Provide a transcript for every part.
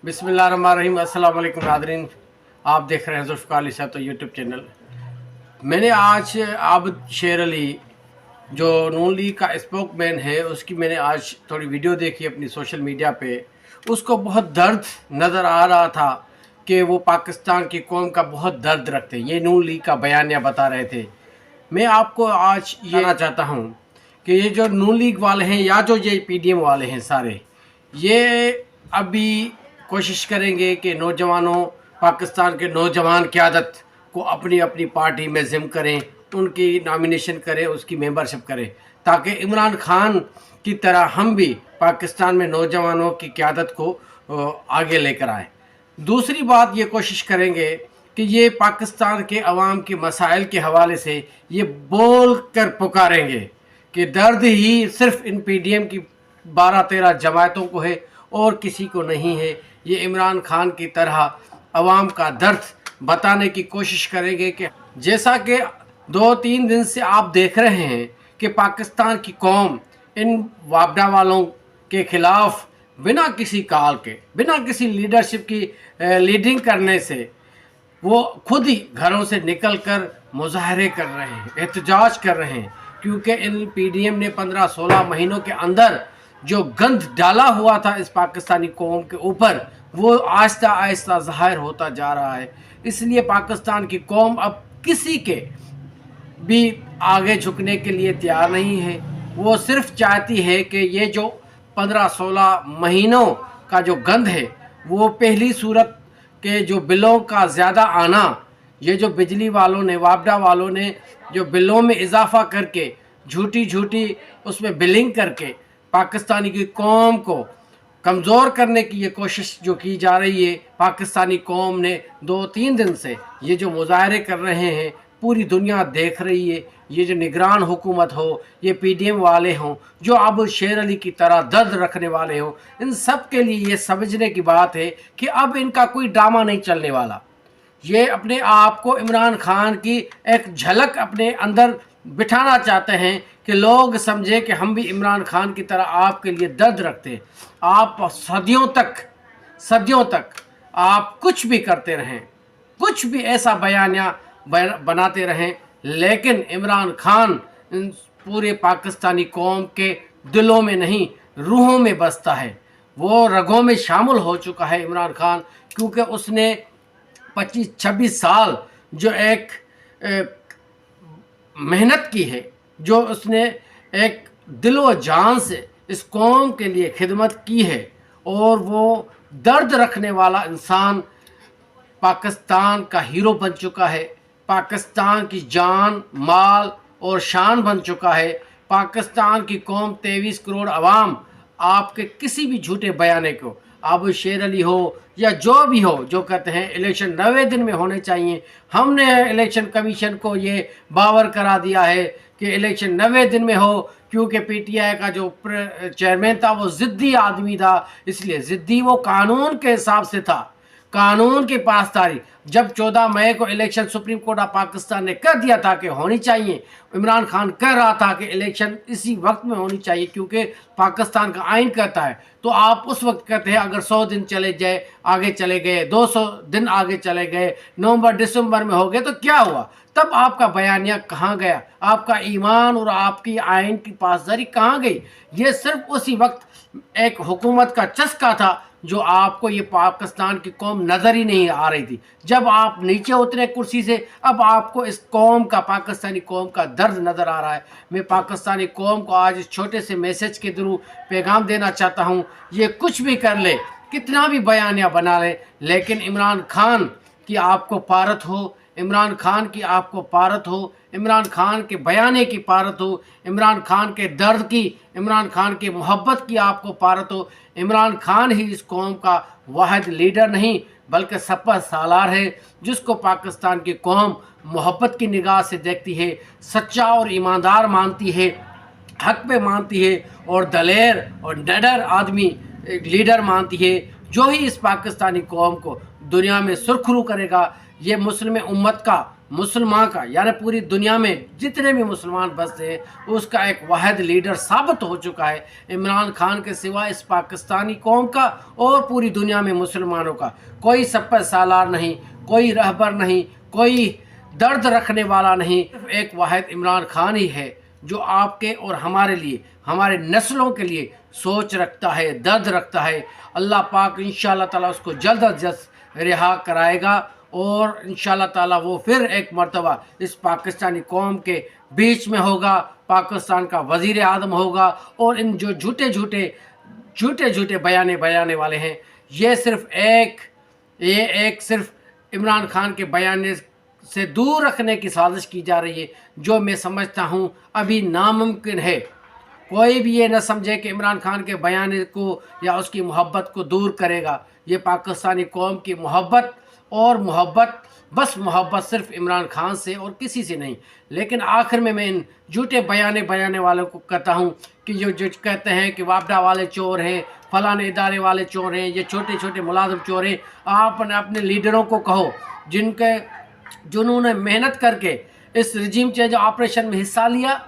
बिस्मिल्लाहिर्रहमानिर्रहीम। अस्सलाम वालेकुम नादरीन, आप देख रहे हैं ज़ुल्फ़िकार अली साहब तो यूट्यूब चैनल। मैंने आज आबिद शेर अली जो नून लीग का स्पोकमैन है उसकी मैंने आज थोड़ी वीडियो देखी अपनी सोशल मीडिया पे। उसको बहुत दर्द नज़र आ रहा था कि वो पाकिस्तान की कौम का बहुत दर्द रखते हैं। ये नून लीग का बयानिया बता रहे थे। मैं आपको आज ये कहना चाहता हूँ कि ये जो नून लीग वाले हैं या जो ये PDM वाले हैं सारे, ये अभी कोशिश करेंगे कि नौजवानों पाकिस्तान के नौजवान क़यादत को अपनी अपनी पार्टी में ज़िम करें, उनकी नॉमिनेशन करें, उसकी मेंबरशिप करें, ताकि इमरान खान की तरह हम भी पाकिस्तान में नौजवानों की क़यादत को आगे लेकर आएँ। दूसरी बात ये कोशिश करेंगे कि ये पाकिस्तान के अवाम के मसाइल के हवाले से ये बोल कर पुकारेंगे कि दर्द ही सिर्फ़ इन PDM की 12-13 जमातों को है और किसी को नहीं है। ये इमरान खान की तरह अवाम का दर्द बताने की कोशिश करेंगे कि जैसा कि 2-3 दिन से आप देख रहे हैं कि पाकिस्तान की कौम इन वापडा वालों के ख़िलाफ़ बिना किसी काल के, बिना किसी लीडरशिप की लीडिंग करने से वो खुद ही घरों से निकल कर मुजाहरे कर रहे हैं, एहतजाज कर रहे हैं, क्योंकि इन PDM ने 15-16 महीनों के अंदर जो गंद डाला हुआ था इस पाकिस्तानी कौम के ऊपर वो आहिस्ता आहिस्ता ज़ाहिर होता जा रहा है। इसलिए पाकिस्तान की कौम अब किसी के भी आगे झुकने के लिए तैयार नहीं है। वो सिर्फ चाहती है कि ये जो 15-16 महीनों का जो गंद है वो पहली सूरत के जो बिलों का ज़्यादा आना, ये जो बिजली वालों ने, वापडा वालों ने जो बिलों में इजाफ़ा करके झूठी उसमें बिलिंग करके पाकिस्तानी की कौम को कमज़ोर करने की ये कोशिश जो की जा रही है, पाकिस्तानी कौम ने 2-3 दिन से ये जो मुजाहरे कर रहे हैं पूरी दुनिया देख रही है। ये जो निगरान हुकूमत हो, ये PDM वाले हों, जो आबिद शेर अली की तरह दर्द रखने वाले हों, इन सब के लिए ये समझने की बात है कि अब इनका कोई ड्रामा नहीं चलने वाला। ये अपने आप को इमरान खान की एक झलक अपने अंदर बिठाना चाहते हैं कि लोग समझे कि हम भी इमरान खान की तरह आपके लिए दर्द रखते हैं। आप सदियों तक आप कुछ भी करते रहें, कुछ भी ऐसा बयानिया बनाते रहें, लेकिन इमरान खान इन पूरे पाकिस्तानी कौम के दिलों में नहीं, रूहों में बसता है। वो रगों में शामिल हो चुका है इमरान खान, क्योंकि उसने 25-26 साल जो एक मेहनत की है, जो उसने एक दिलो जान से इस कौम के लिए खिदमत की है, और वो दर्द रखने वाला इंसान पाकिस्तान का हीरो बन चुका है, पाकिस्तान की जान, माल और शान बन चुका है। पाकिस्तान की कौम 23 करोड़ अवाम आपके किसी भी झूठे बयाने को, आबिद शेर अली हो या जो भी हो, जो कहते हैं इलेक्शन 90 दिन में होने चाहिए, हमने इलेक्शन कमीशन को ये बावर करा दिया है कि इलेक्शन 90 दिन में हो, क्योंकि PTI का जो चेयरमैन था वो ज़िद्दी आदमी था, इसलिए ज़िद्दी वो कानून के हिसाब से था, कानून के पास तारीख। जब 14 मई को election supreme court of Pakistan ने कर दिया था कि होनी चाहिए, इमरान खान कह रहा था कि इलेक्शन इसी वक्त में होनी चाहिए क्योंकि पाकिस्तान का आइन कहता है, तो आप उस वक्त कहते हैं अगर 100 दिन चले जाए, आगे चले गए, 200 दिन आगे चले गए, नवंबर दिसंबर में हो गए, तो क्या हुआ? तब आपका बयानिया कहाँ गया? आपका ईमान और आपकी आइन की पासदारी कहाँ गई? ये सिर्फ उसी वक्त एक हुकूमत का चस्का था जो आपको ये पाकिस्तान की कौम नज़र ही नहीं आ रही थी। जब आप नीचे उतरे कुर्सी से, अब आपको इस कौम का, पाकिस्तानी कौम का दर्द नज़र आ रहा है। मैं पाकिस्तानी कौम को आज इस छोटे से मैसेज के थ्रू पैगाम देना चाहता हूँ, ये कुछ भी कर ले, कितना भी बयानिया बना ले, लेकिन इमरान खान की आपको पारत हो, इमरान खान की आपको पारत हो, इमरान खान के बयाने की पारत हो, इमरान खान के दर्द की, इमरान खान की मोहब्बत की आपको पारत हो। इमरान खान ही इस कौम का वाहिद लीडर नहीं बल्कि सपा सालार है, जिसको पाकिस्तान की कौम मोहब्बत की निगाह से देखती है, सच्चा और ईमानदार मानती है, हक पे मानती है, और दलेर और निडर आदमी लीडर मानती है, जो ही इस पाकिस्तानी कौम को दुनिया में सुरखरू करेगा। ये मुस्लिम उम्मत का मुसलमान का यानी पूरी दुनिया में जितने भी मुसलमान बसते हैं उसका एक वाहिद लीडर साबित हो चुका है। इमरान खान के सिवा इस पाकिस्तानी कौम का और पूरी दुनिया में मुसलमानों का कोई सप्पर सालार नहीं, कोई रहबर नहीं, कोई दर्द रखने वाला नहीं। एक वाहिद इमरान खान ही है जो आपके और हमारे लिए, हमारे नस्लों के लिए सोच रखता है, दर्द रखता है। अल्लाह पाक इंशाअल्लाह ताला उसको जल्द अज जल्द रिहा कराएगा और इंशाअल्लाह ताला वो फिर एक मर्तबा इस पाकिस्तानी कौम के बीच में होगा, पाकिस्तान का वज़ीर आज़म होगा। और इन जो झूठे बयाने वाले हैं, ये एक सिर्फ इमरान खान के बयाने से दूर रखने की साजिश की जा रही है, जो मैं समझता हूँ अभी नामुमकिन है। कोई भी ये न समझे कि इमरान खान के बयाने को या उसकी मोहब्बत को दूर करेगा। ये पाकिस्तानी कौम की मोहब्बत और बस मोहब्बत सिर्फ इमरान खान से और किसी से नहीं। लेकिन आखिर में मैं इन झूठे बयाने वालों को कहता हूँ कि जो कहते हैं कि वापडा वाले चोर हैं, फलाने इदारे वाले चोर हैं, ये छोटे मुलाजिम चोर हैं, आप अपने लीडरों को कहो जिन्होंने मेहनत करके इस रजीम चेंज ऑपरेशन में हिस्सा लिया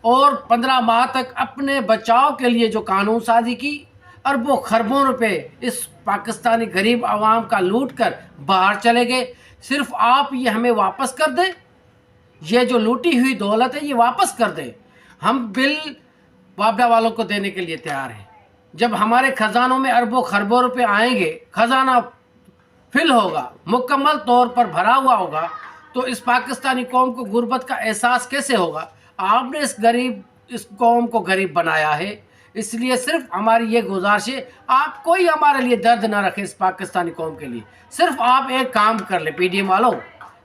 और 15 माह तक अपने बचाव के लिए जो कानून साजी की, अरबों खरबों रुपए इस पाकिस्तानी गरीब आवाम का लूट कर बाहर चले गए। सिर्फ आप ये हमें वापस कर दें, ये जो लूटी हुई दौलत है ये वापस कर दें। हम बिल वापडा वालों को देने के लिए तैयार हैं। जब हमारे खजानों में अरबों खरबों रुपए आएंगे, खजाना फिल होगा, मुकम्मल तौर पर भरा हुआ होगा, तो इस पाकिस्तानी कौम को गुर्बत का एहसास कैसे होगा? आपने इस कौम को गरीब बनाया है, इसलिए सिर्फ हमारी ये गुजारिश है, आप कोई हमारे लिए दर्द ना रखें इस पाकिस्तानी कौम के लिए। सिर्फ आप एक काम कर ले, पीडीएम वालों,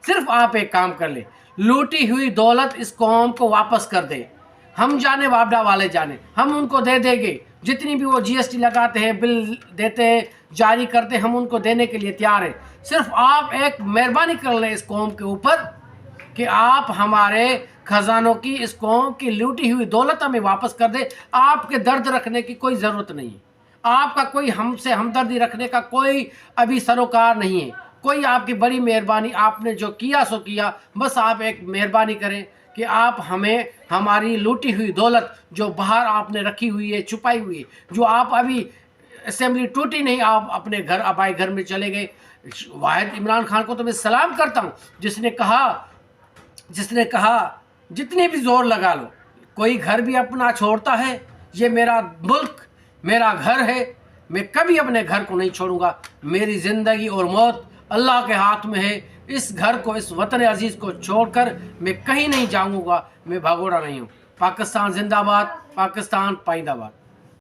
सिर्फ आप एक काम कर ले, लूटी हुई दौलत इस कौम को वापस कर दे। हम जाने वापडा वाले जाने, हम उनको दे देंगे। जितनी भी वो जीएसटी लगाते हैं, बिल देते हैं, जारी करते हैं, हम उनको देने के लिए तैयार हैं। सिर्फ आप एक मेहरबानी कर लें इस कौम के ऊपर कि आप हमारे खजानों की, इस कौम की लूटी हुई दौलत हमें वापस कर दे। आपके दर्द रखने की कोई ज़रूरत नहीं है, आपका कोई हमसे हमदर्दी रखने का कोई अभी सरोकार नहीं है। कोई आपकी बड़ी मेहरबानी, आपने जो किया सो किया, बस आप एक मेहरबानी करें कि आप हमें हमारी लूटी हुई दौलत जो बाहर आपने रखी हुई है, छुपाई हुई है, जो आप अभी असेंबली टूटी नहीं, आप अपने घर आबाई घर में चले गए। वाहिद इमरान खान को तो मैं सलाम करता हूँ जिसने कहा जितने भी जोर लगा लो, कोई घर भी अपना छोड़ता है, ये मेरा मुल्क मेरा घर है, मैं कभी अपने घर को नहीं छोड़ूंगा। मेरी ज़िंदगी और मौत अल्लाह के हाथ में है। इस घर को, इस वतन अजीज़ को छोड़कर मैं कहीं नहीं जाऊंगा, मैं भागोड़ा नहीं हूँ। पाकिस्तान जिंदाबाद, पाकिस्तान पाइंदाबाद।